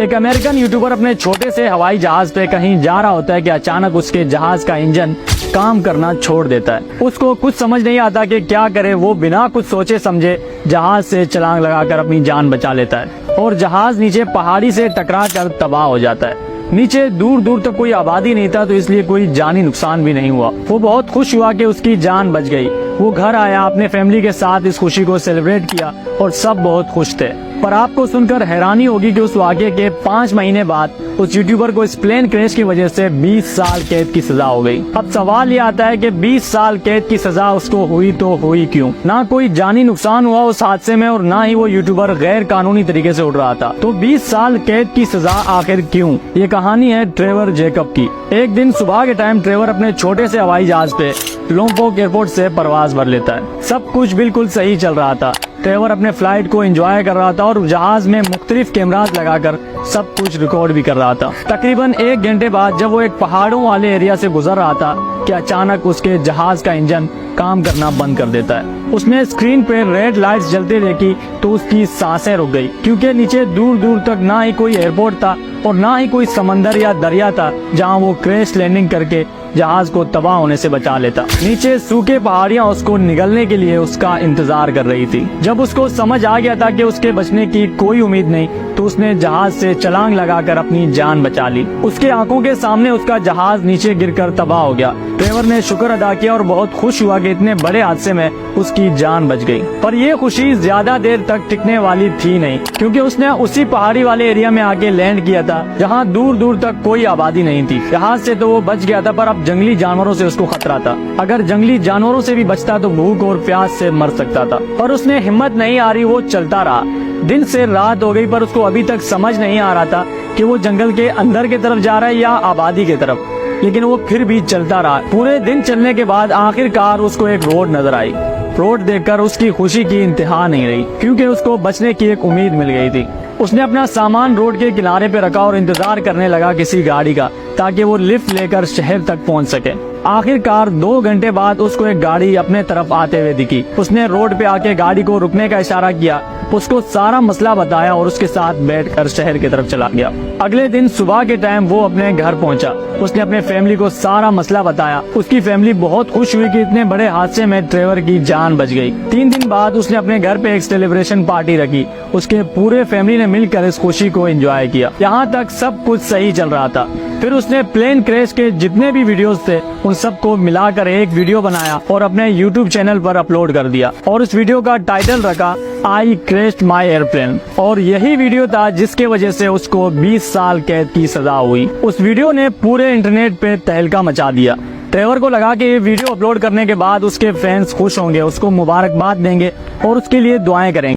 ایک American YouTuber اپنے چھوٹے سے ہوائی جہاز پہ کہیں جا رہا ہوتا ہے کہ اچانک اس کے جہاز کا انجن کام کرنا چھوڑ دیتا ہے۔ اس کو کچھ سمجھ نہیں آتا کہ کیا کرے، وہ بنا کچھ سوچے سمجھے جہاز سے چھلانگ لگا کر اپنی جان بچا لیتا ہے اور جہاز نیچے پہاڑی سے ٹکرا کر تباہ ہو جاتا ہے۔ نیچے دور دور تک کوئی آبادی نہیں تھا تو اس لیے کوئی جانی نقصان بھی نہیں ہوا۔ وہ بہت خوش ہوا کہ اس کی جان بچ گئی۔ وہ گھر آیا، اپنے فیملی کے ساتھ اس خوشی کو سیلیبریٹ کیا اور سب بہت خوش تھے۔ پر آپ کو سن کر حیرانی ہوگی کہ اس واقعے کے 5 مہینے بعد اس یوٹیوبر کو اس پلین کریش کی وجہ سے 20 سال قید کی سزا ہو گئی۔ اب سوال یہ آتا ہے کہ 20 سال قید کی سزا اس کو ہوئی تو ہوئی کیوں؟ نہ کوئی جانی نقصان ہوا اس حادثے میں اور نہ ہی وہ یوٹیوبر غیر قانونی طریقے سے اڑ رہا تھا، تو 20 سال قید کی سزا آخر کیوں؟ یہ کہانی ہے ٹریور جیکب کی۔ ایک دن صبح کے ٹائم ٹریور اپنے چھوٹے سے ہوائی جہاز پہ لومپوک ایئرپورٹ سے پرواز بھر لیتا ہے۔ سب کچھ بالکل صحیح چل رہا تھا۔ ٹریور اپنے فلائٹ کو انجوائے کر رہا تھا اور جہاز میں مختلف کیمراز لگا کر سب کچھ ریکارڈ بھی کر رہا تھا۔ تقریباً 1 گھنٹے بعد جب وہ ایک پہاڑوں والے ایریا سے گزر رہا تھا کہ اچانک اس کے جہاز کا انجن کام کرنا بند کر دیتا ہے۔ اس نے اسکرین پہ ریڈ لائٹس جلتے دیکھی تو اس کی سانسیں رک گئی، کیونکہ نیچے دور دور تک نہ ہی کوئی ایئرپورٹ تھا اور نہ ہی کوئی سمندر یا دریا تھا جہاں وہ کریش لینڈنگ کر کے جہاز کو تباہ ہونے سے بچا لیتا۔ نیچے سوکھے پہاڑیاں اس کو نگلنے کے لیے اس کا انتظار کر رہی تھی۔ جب اس کو سمجھ آ گیا تھا کہ اس کے بچنے کی کوئی امید نہیں تو اس نے جہاز سے چھلانگ لگا کر اپنی جان بچا لی۔ اس کے آنکھوں کے سامنے اس کا جہاز نیچے گر کر تباہ ہو گیا۔ ڈرائیور نے شکر ادا کیا اور بہت خوش ہوا کہ اتنے بڑے حادثے میں اس کی جان بچ گئی۔ پر یہ خوشی زیادہ دیر تک ٹکنے والی تھی نہیں، کیونکہ اس نے اسی پہاڑی والے ایریا میں آ کے لینڈ کیا تھا جہاں دور دور تک کوئی آبادی نہیں تھی۔ جہاز سے تو وہ بچ گیا تھا، پر اب جنگلی جانوروں سے اس کو خطرہ تھا۔ اگر جنگلی جانوروں سے بھی بچتا تو بھوک اور پیاس سے مر سکتا تھا، پر اس نے ہمت نہیں ہاری، وہ چلتا رہا۔ دن سے رات ہو گئی پر اس کو ابھی تک سمجھ نہیں آ رہا تھا کہ وہ جنگل کے اندر کی طرف جا رہا ہے یا آبادی کی طرف، لیکن وہ پھر بھی چلتا رہا۔ پورے دن چلنے کے بعد آخر کار اس کو ایک روڈ نظر آئی۔ روڈ دیکھ کر اس کی خوشی کی انتہا نہیں رہی، کیونکہ اس کو بچنے کی ایک امید مل گئی تھی۔ اس نے اپنا سامان روڈ کے کنارے پہ رکھا اور انتظار کرنے لگا کسی گاڑی کا، تاکہ وہ لفٹ لے کر شہر تک پہنچ سکے۔ آخر کار 2 گھنٹے بعد اس کو ایک گاڑی اپنے طرف آتے ہوئے دکھی۔ اس نے روڈ پہ آ کے گاڑی کو رکنے کا اشارہ کیا، اس کو سارا مسئلہ بتایا اور اس کے ساتھ بیٹھ کر شہر کی طرف چلا گیا۔ اگلے دن صبح کے ٹائم وہ اپنے گھر پہنچا۔ اس نے اپنے فیملی کو سارا مسئلہ بتایا۔ اس کی فیملی بہت خوش ہوئی کہ اتنے بڑے حادثے میں ٹریور کی جان بچ گئی۔ 3 دن بعد اس نے اپنے گھر پہ ایک سیلیبریشن پارٹی رکھی۔ اس کے پورے فیملی نے مل کر اس خوشی کو انجوائے کیا۔ یہاں تک سب کچھ صحیح چل رہا تھا۔ پھر اس نے پلین کریش کے جتنے بھی ویڈیوز تھے ان سب کو ملا کر ایک ویڈیو بنایا اور اپنے یوٹیوب چینل پر اپلوڈ کر دیا، اور اس ویڈیو کا ٹائٹل رکھا I crashed my airplane، اور یہی ویڈیو تھا جس کی وجہ سے اس کو 20 سال قید کی سزا ہوئی۔ اس ویڈیو نے پورے انٹرنیٹ پہ تہلکہ مچا دیا۔ ٹریور کو لگا کہ یہ ویڈیو اپلوڈ کرنے کے بعد اس کے فینس خوش ہوں گے، اس کو مبارکباد دیں گے اور اس کے لیے دعائیں کریں گے۔